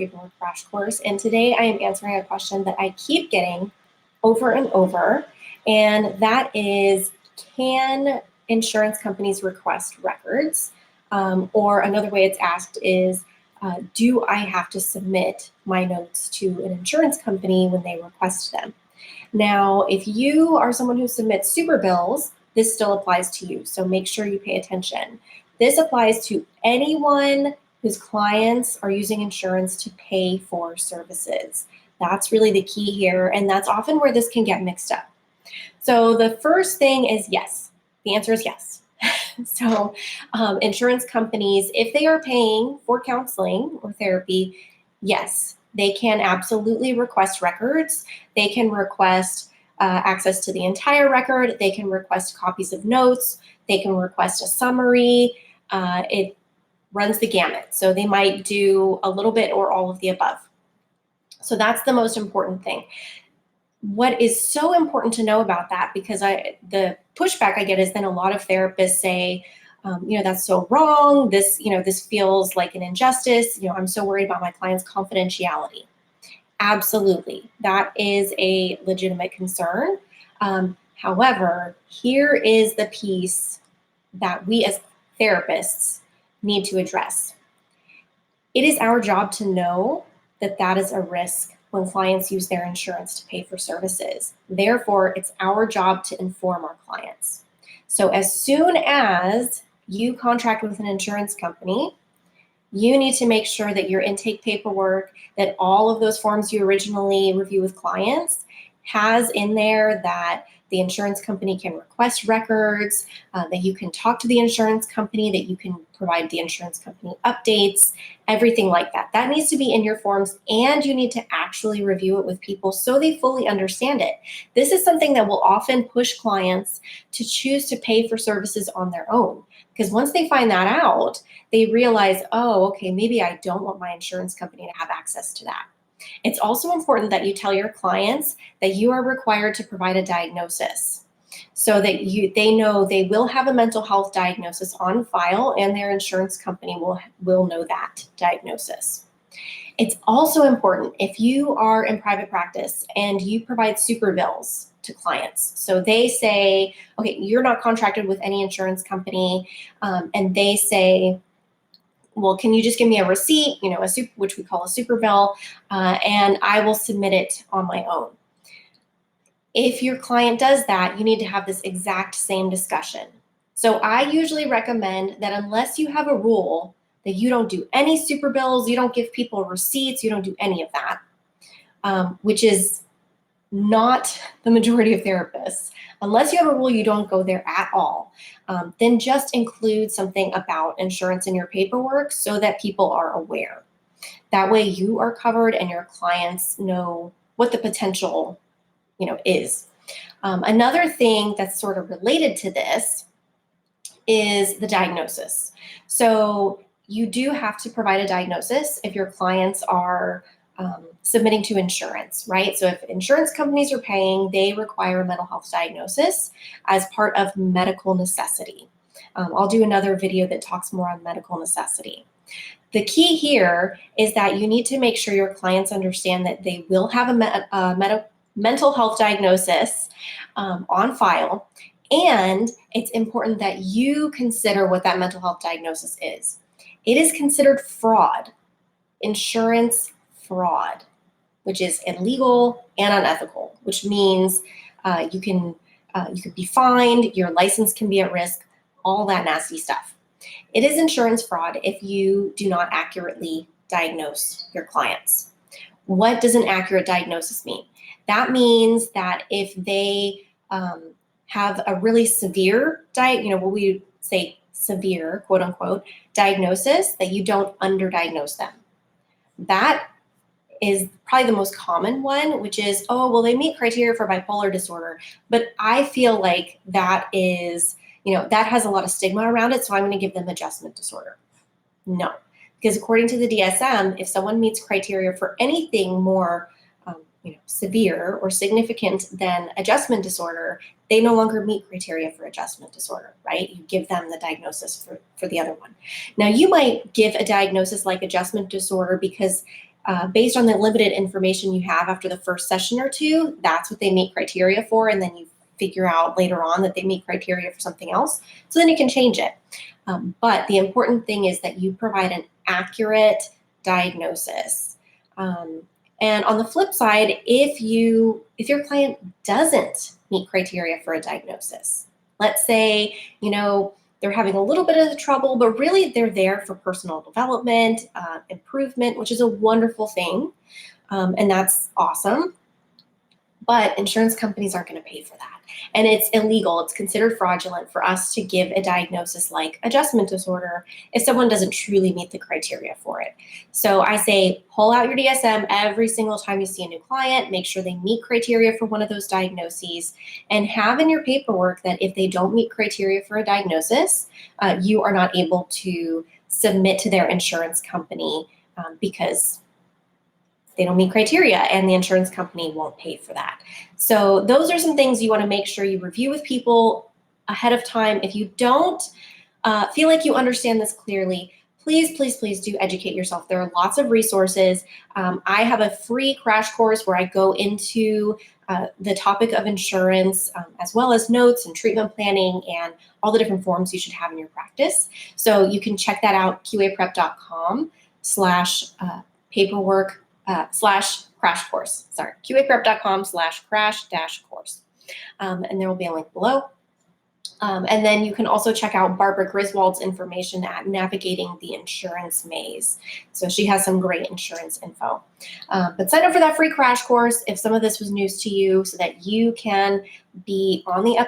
Paperwork Crash Course, and today I am answering a question that I keep getting over and over, and that is, can insurance companies request records? Or another way it's asked is, do I have to submit my notes to an insurance company when they request them? Now, if you are someone who submits super bills, this still applies to you, so make sure you pay attention. This applies to anyone whose clients are using insurance to pay for services. That's really the key here, and that's often where this can get mixed up. So the first thing is yes. The answer is yes. So insurance companies, if they are paying for counseling or therapy, yes, they can absolutely request records. They can request access to the entire record. They can request copies of notes. They can request a summary. It runs the gamut. So they might do a little bit or all of the above. So that's the most important thing. What is so important to know about that, because the pushback I get is then a lot of therapists say, that's so wrong. This feels like an injustice. I'm so worried about my client's confidentiality. Absolutely, that is a legitimate concern. However, here is the piece that we as therapists need to address. It is our job to know that that is a risk when clients use their insurance to pay for services. Therefore, it's our job to inform our clients. So as soon as you contract with an insurance company, you need to make sure that your intake paperwork, that all of those forms you originally review with clients has in there that the insurance company can request records, that you can talk to the insurance company, that you can provide the insurance company updates, everything like that. That needs to be in your forms, and you need to actually review it with people so they fully understand it. This is something that will often push clients to choose to pay for services on their own, because once they find that out, they realize, oh, okay, maybe I don't want my insurance company to have access to that. It's also important that you tell your clients that you are required to provide a diagnosis so that they know they will have a mental health diagnosis on file, and their insurance company will know that diagnosis. It's also important if you are in private practice and you provide super bills to clients. So they say, okay, you're not contracted with any insurance company, and they say, well, can you just give me a receipt, which we call a super bill, and I will submit it on my own. If your client does that, you need to have this exact same discussion. So I usually recommend that unless you have a rule that you don't do any super bills, you don't give people receipts, you don't do any of that, which is not the majority of therapists. Unless you have a rule you don't go there at all, then just include something about insurance in your paperwork so that people are aware. That way you are covered and your clients know what the potential, is. Another thing that's sort of related to this is the diagnosis. So you do have to provide a diagnosis if your clients are submitting to insurance, right? So if insurance companies are paying, they require a mental health diagnosis as part of medical necessity. I'll do another video that talks more on medical necessity. The key here is that you need to make sure your clients understand that they will have a mental health diagnosis on file, and it's important that you consider what that mental health diagnosis is. It is considered fraud, insurance fraud, which is illegal and unethical, which means you could be fined, your license can be at risk, all that nasty stuff. It is insurance fraud if you do not accurately diagnose your clients. What does an accurate diagnosis mean? That means that if they have a really severe what we say severe, quote unquote, diagnosis, that you don't underdiagnose them. That is probably the most common one, which is, oh, well, they meet criteria for bipolar disorder. But I feel like that is, that has a lot of stigma around it, so I'm going to give them adjustment disorder. No, because according to the DSM, if someone meets criteria for anything more severe or significant than adjustment disorder, they no longer meet criteria for adjustment disorder, right? You give them the diagnosis for the other one. Now, you might give a diagnosis like adjustment disorder because based on the limited information you have after the first session or two, that's what they meet criteria for, and then you figure out later on that they meet criteria for something else, so then you can change it. But the important thing is that you provide an accurate diagnosis. And on the flip side, if your client doesn't meet criteria for a diagnosis, let's say, they're having a little bit of trouble, but really they're there for personal development, improvement, which is a wonderful thing, and that's awesome. But insurance companies aren't going to pay for that. And it's illegal. It's considered fraudulent for us to give a diagnosis like adjustment disorder if someone doesn't truly meet the criteria for it. So I say pull out your DSM every single time you see a new client, make sure they meet criteria for one of those diagnoses, and have in your paperwork that if they don't meet criteria for a diagnosis, you are not able to submit to their insurance company because they don't meet criteria and the insurance company won't pay for that. So those are some things you want to make sure you review with people ahead of time. If you don't feel like you understand this clearly, please, please, please do educate yourself. There are lots of resources. I have a free crash course where I go into the topic of insurance, as well as notes and treatment planning and all the different forms you should have in your practice. So you can check that out, qaprep.com/paperwork /crash course. Sorry, qaprep.com/crash-course. And there will be a link below. And then you can also check out Barbara Griswold's information at Navigating the Insurance Maze. So she has some great insurance info. But sign up for that free crash course if some of this was news to you so that you can be on the